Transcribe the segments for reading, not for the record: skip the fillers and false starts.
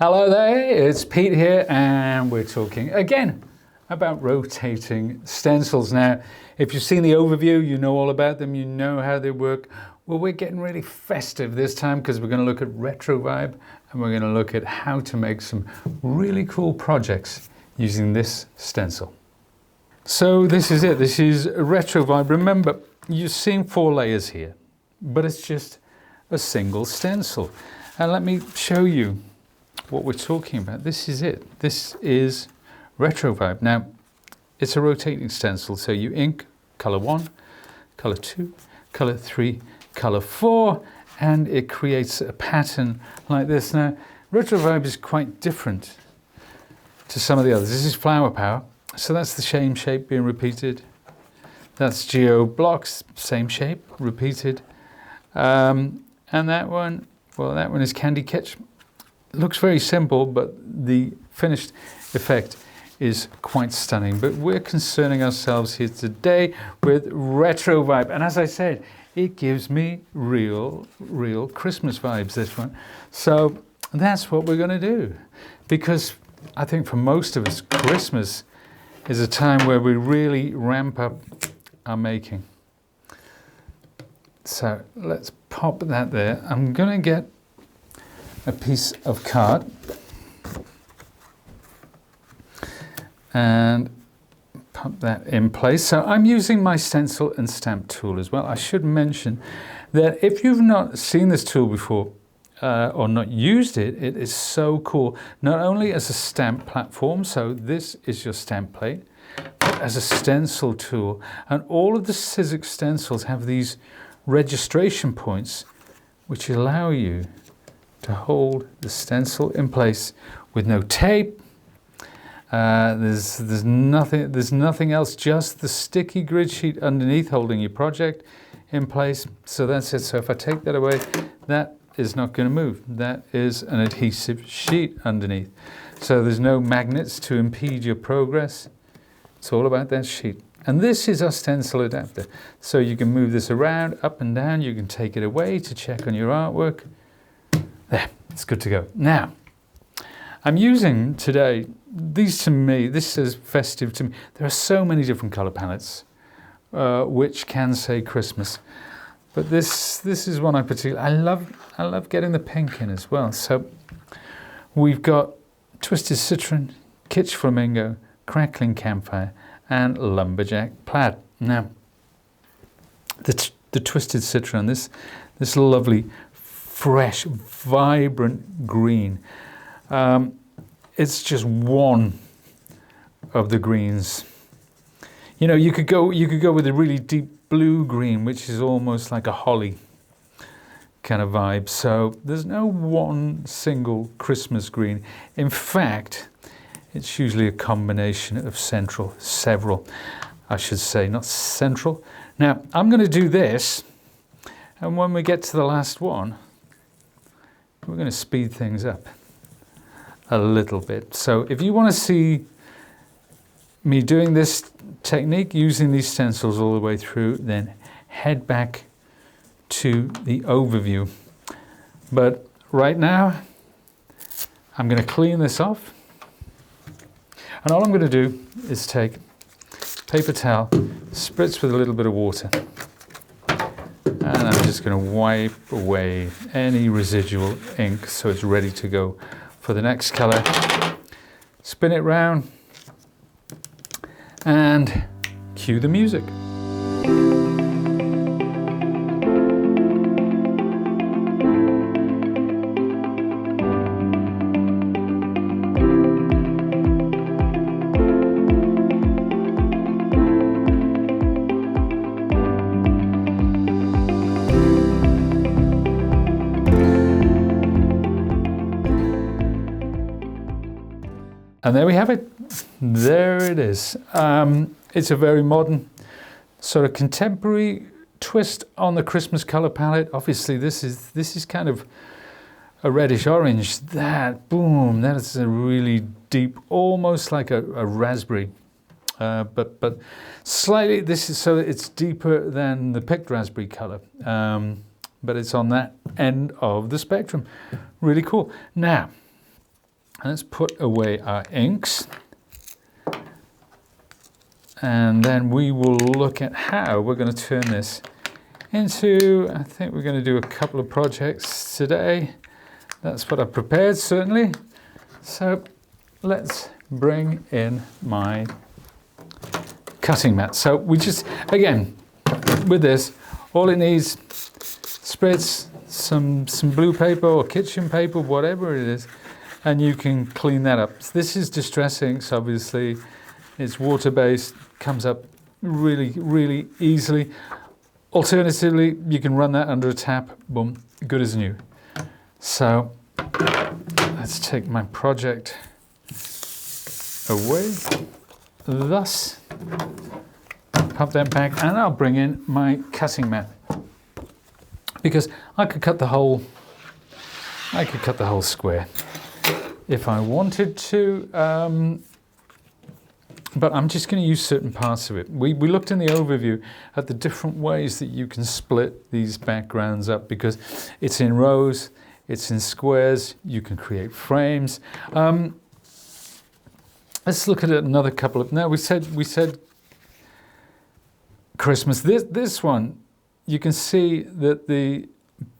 Hello there, it's Pete here, and we're talking again about rotating stencils. Now, if you've seen the overview, you know all about them, you know how they work. Well, we're getting really festive this time because we're going to look at retro vibe and we're going to look at how to make some really cool projects using this stencil. So this is it, this is retro vibe. Remember, you've seen 4 layers here, but it's just a single stencil. And let me show you what we're talking about. This is it. This is retro vibe. Now, it's a rotating stencil, so you ink color 1, color 2, color 3, color 4, and it creates a pattern like this. Now, retro vibe is quite different to some of the others. This is flower power, so that's the same shape being repeated. That's geo blocks, same shape, repeated. And that one, well, that one is Candy Catch. Looks very simple, but the finished effect is quite stunning. But we're concerning ourselves here today with retro vibe. And as I said, it gives me real Christmas vibes, this one. So that's what we're going to do. Because I think for most of us, Christmas is a time where we really ramp up our making. So let's pop that there. I'm going to get a piece of card and pop that in place. So I'm using my stencil and stamp tool as well. I should mention that if you've not seen this tool before or not used it, it is so cool. Not only as a stamp platform, so this is your stamp plate, but as a stencil tool. And all of the Sizzix stencils have these registration points which allow you to hold the stencil in place with no tape. There's nothing else, just the sticky grid sheet underneath holding your project in place. So that's it. So if I take that away, that is not going to move. That is an adhesive sheet underneath. So there's no magnets to impede your progress. It's all about that sheet. And this is our stencil adapter. So you can move this around, up and down. You can take it away to check on your artwork. There, it's good to go. Now, I'm using today, these to me, this says festive to me. There are so many different color palettes which can say Christmas. But this is one I particularly, I love getting the pink in as well. So we've got Twisted Citron, Kitsch Flamingo, Crackling Campfire, and Lumberjack Plaid. Now, the Twisted Citron, this lovely, fresh, vibrant green. It's just one of the greens. You know, you could go with a really deep blue green, which is almost like a holly kind of vibe. So there's no one single Christmas green. In fact, it's usually a combination of several, I should say, not central. Now, I'm going to do this, and when we get to the last one, we're going to speed things up a little bit. So if you want to see me doing this technique using these stencils all the way through, then head back to the overview. But right now, I'm going to clean this off. And all I'm going to do is take paper towel, spritz with a little bit of water. And I'm just going to wipe away any residual ink so it's ready to go for the next color. Spin it round and cue the music. And there we have it. There it is. It's a very modern, sort of contemporary twist on the Christmas color palette. Obviously, this is kind of a reddish orange. That is a really deep, almost like a raspberry, but slightly. So it's deeper than the picked raspberry color, but it's on that end of the spectrum. Really cool. Now, Let's put away our inks. And then we will look at how we're going to turn this into, I think we're going to do a couple of projects today. That's what I've prepared, certainly. So let's bring in my cutting mat. So we just, again, with this, all it needs, spritz, some blue paper or kitchen paper, whatever it is, and you can clean that up. This is Distress Inks, obviously. It's water-based, comes up really, really easily. Alternatively, you can run that under a tap, boom, good as new. So let's take my project away, thus, pop that back, and I'll bring in my cutting mat. Because I could cut the whole square if I wanted to, but I'm just going to use certain parts of it. We looked in the overview at the different ways that you can split these backgrounds up, because it's in rows, it's in squares, you can create frames. Let's look at another couple of, now we said Christmas. This one, you can see that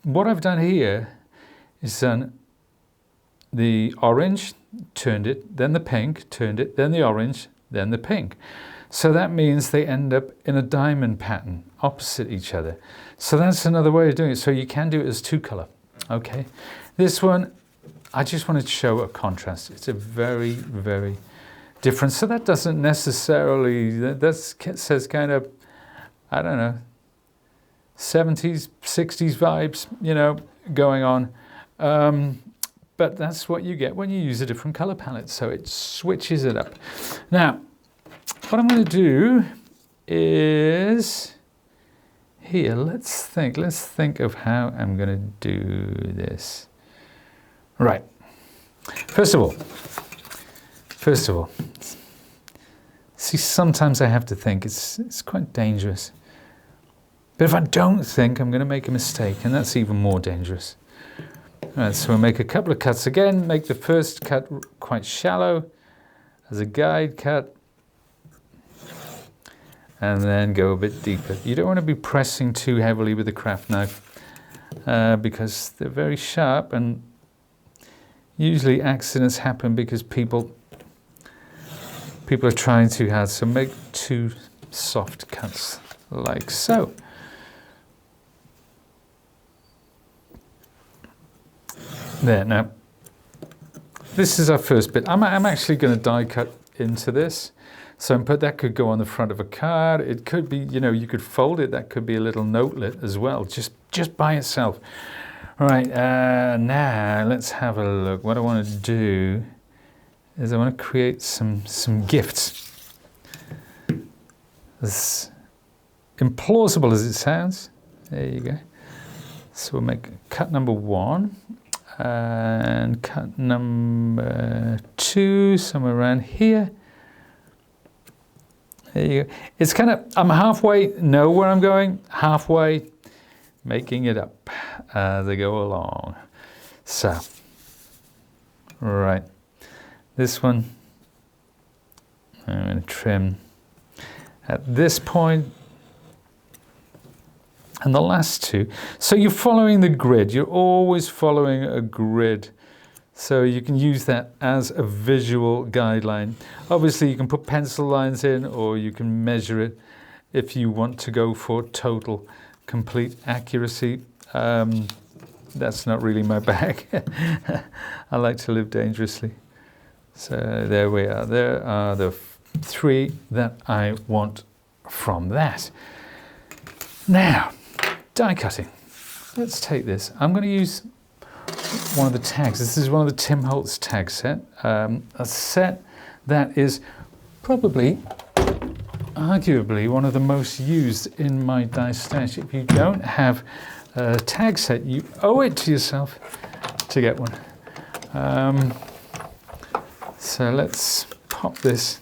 what I've done here is done the orange, turned it, then the pink, turned it, then the orange, then the pink. So that means they end up in a diamond pattern opposite each other. So that's another way of doing it. So you can do it as two color. Okay. This one, I just wanted to show a contrast. It's a very, very different. So that doesn't necessarily, that says kind of, I don't know, 70s, 60s vibes, you know, going on. But that's what you get when you use a different color palette. So it switches it up. Now, what I'm going to do is here, let's think of how I'm going to do this. Right. First of all, see, sometimes I have to think. It's quite dangerous. But if I don't think, I'm going to make a mistake, and that's even more dangerous. All right, so we'll make a couple of cuts again. Make the first cut quite shallow as a guide cut, and then go a bit deeper. You don't want to be pressing too heavily with the craft knife because they're very sharp, and usually accidents happen because people are trying too hard. So make two soft cuts like so. There, now, this is our first bit. I'm actually going to die cut into this. So that could go on the front of a card. It could be, you know, you could fold it. That could be a little notelet as well, just by itself. All right, now let's have a look. What I want to do is I want to create some gifts. As implausible as it sounds, there you go. So we'll make cut number 1. And cut number 2, somewhere around here. There you go. It's kind of, I'm halfway, know where I'm going, halfway making it up as I go along. So, right, this one, I'm going to trim at this point. And the last two, so you're following the grid. You're always following a grid. So you can use that as a visual guideline. Obviously, you can put pencil lines in, or you can measure it if you want to go for total, complete accuracy. That's not really my bag. I like to live dangerously. So there we are. There are the 3 that I want from that. Now, die cutting. Let's take this. I'm going to use one of the tags. This is one of the Tim Holtz tag set. A set that is probably, arguably, one of the most used in my die stash. If you don't have a tag set, you owe it to yourself to get one. So let's pop this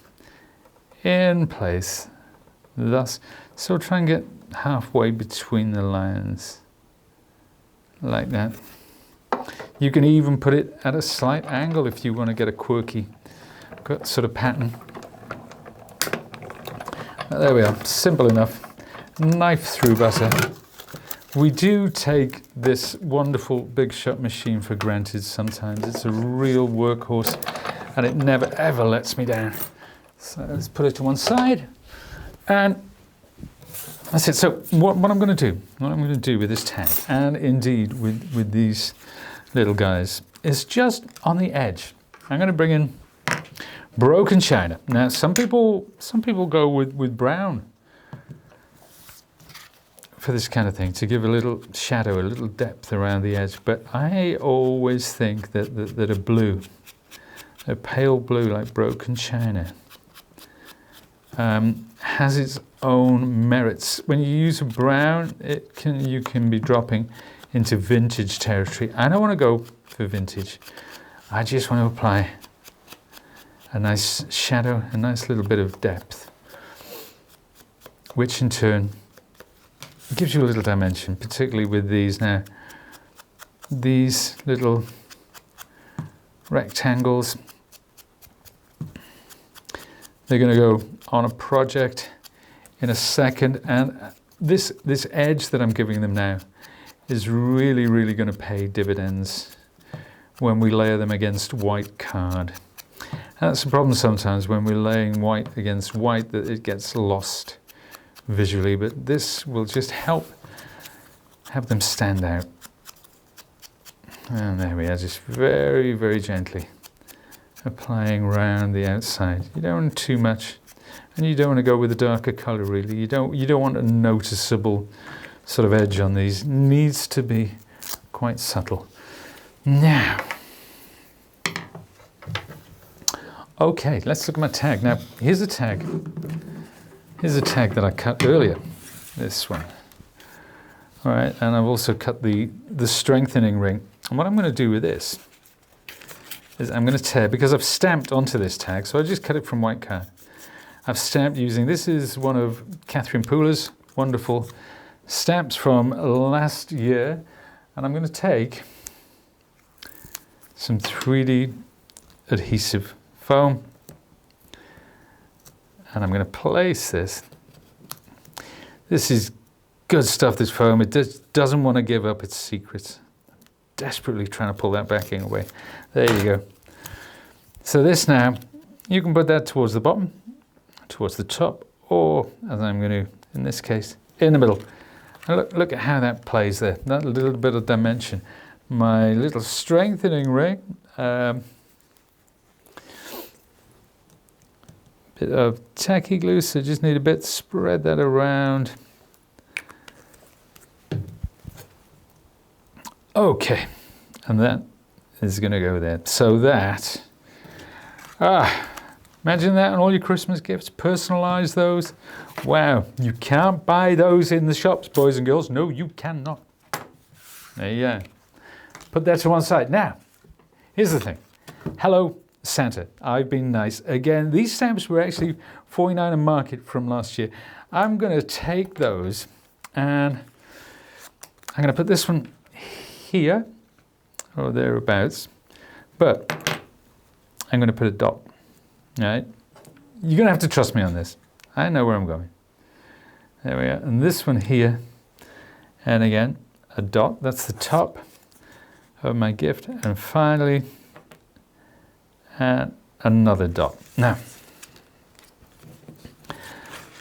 in place. Thus, so we'll try and get halfway between the lines, like that. You can even put it at a slight angle if you want to get a quirky sort of pattern. There we are, simple enough. Knife through butter. We do take this wonderful Big Shot machine for granted sometimes. It's a real workhorse and it never ever lets me down. So let's put it to one side. And that's it. So what I'm going to do with this tag, and indeed with these little guys, is just on the edge. I'm going to bring in broken china. Now some people go with brown for this kind of thing, to give a little shadow, a little depth around the edge. But I always think that a pale blue like broken china, has its own merits. When you use a brown, you can be dropping into vintage territory. I don't want to go for vintage. I just want to apply a nice shadow, a nice little bit of depth, which in turn gives you a little dimension, particularly with these now. These little rectangles, they're going to go on a project in a second, and this edge that I'm giving them now is really going to pay dividends when we layer them against white card. And that's the problem sometimes when we're laying white against white, that it gets lost visually, but this will just help them stand out. And there we are, just very gently applying around the outside. You don't want too much, and you don't want to go with a darker color really. You don't want a noticeable sort of edge on these. It needs to be quite subtle. Now, okay, let's look at my tag. Now, here's a tag. Here's a tag that I cut earlier, this one. All right, and I've also cut the strengthening ring. And what I'm going to do with this is I'm going to tear, because I've stamped onto this tag, so I just cut it from white card. I've stamped using, this is one of Catherine Pooler's wonderful stamps from last year, and I'm going to take some 3D adhesive foam, and I'm going to place this. This is good stuff, this foam. It doesn't want to give up its secrets. I'm desperately trying to pull that backing away. There you go. So this now, you can put that towards the bottom, towards the top, or as I'm going to, in this case, in the middle. And look at how that plays there, that little bit of dimension. My little strengthening ring, bit of tacky glue, so just need a bit, spread that around. Okay, and that is going to go there. So that, imagine that on all your Christmas gifts, personalize those. Wow, you can't buy those in the shops, boys and girls. No, you cannot. There you go. Put that to one side. Now, here's the thing. Hello, Santa. I've been nice. Again, these stamps were actually $49 a market from last year. I'm going to take those and I'm going to put this one here or thereabouts, but I'm going to put a dot. All right, you're going to have to trust me on this. I know where I'm going. There we are, and this one here, and again a dot. That's the top of my gift, and finally and another dot. Now,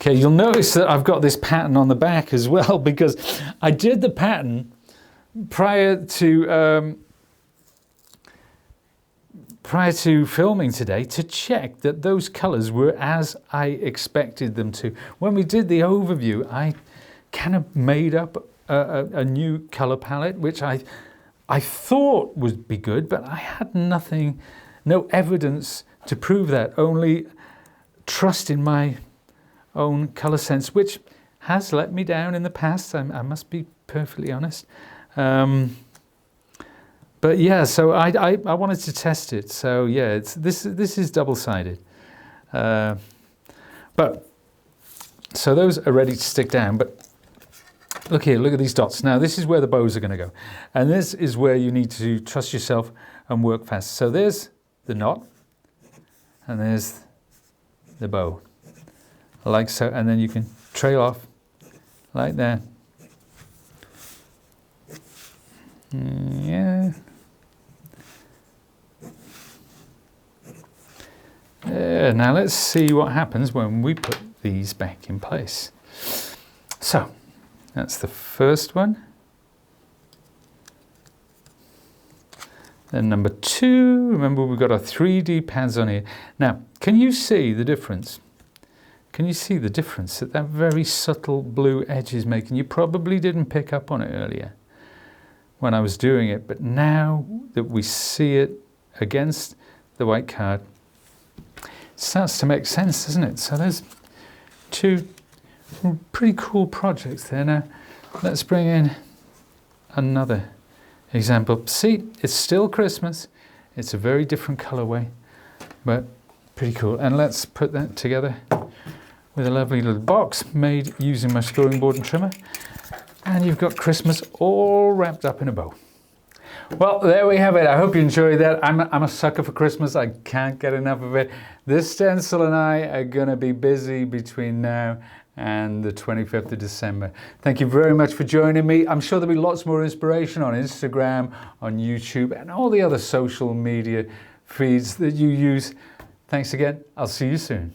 okay, you'll notice that I've got this pattern on the back as well, because I did the pattern prior to filming today to check that those colors were as I expected them to. When we did the overview, I kind of made up a new color palette, which I thought would be good, but I had no evidence to prove that, only trust in my own color sense, which has let me down in the past, I must be perfectly honest. But yeah, so I wanted to test it. So yeah, this is double-sided. But so those are ready to stick down. But Look here, look at these dots. Now this is where the bows are going to go. And this is where you need to trust yourself and work fast. So there's the knot and there's the bow, like so. And then you can trail off like that. Yeah. Now let's see what happens when we put these back in place. So that's the first one. Then number 2, remember we've got our 3D pads on here. Now, can you see the difference? Can you see the difference that that very subtle blue edge is making? You probably didn't pick up on it earlier when I was doing it, but now that we see it against the white card, it starts to make sense, doesn't it? So there's 2 pretty cool projects there. Now, let's bring in another example. See, it's still Christmas. It's a very different colorway, but pretty cool. And let's put that together with a lovely little box made using my scoring board and trimmer. And you've got Christmas all wrapped up in a bow. Well, there we have it. I hope you enjoyed that. I'm a sucker for Christmas. I can't get enough of it. This stencil and I are going to be busy between now and the 25th of December. Thank you very much for joining me. I'm sure there'll be lots more inspiration on Instagram, on YouTube, and all the other social media feeds that you use. Thanks again. I'll see you soon.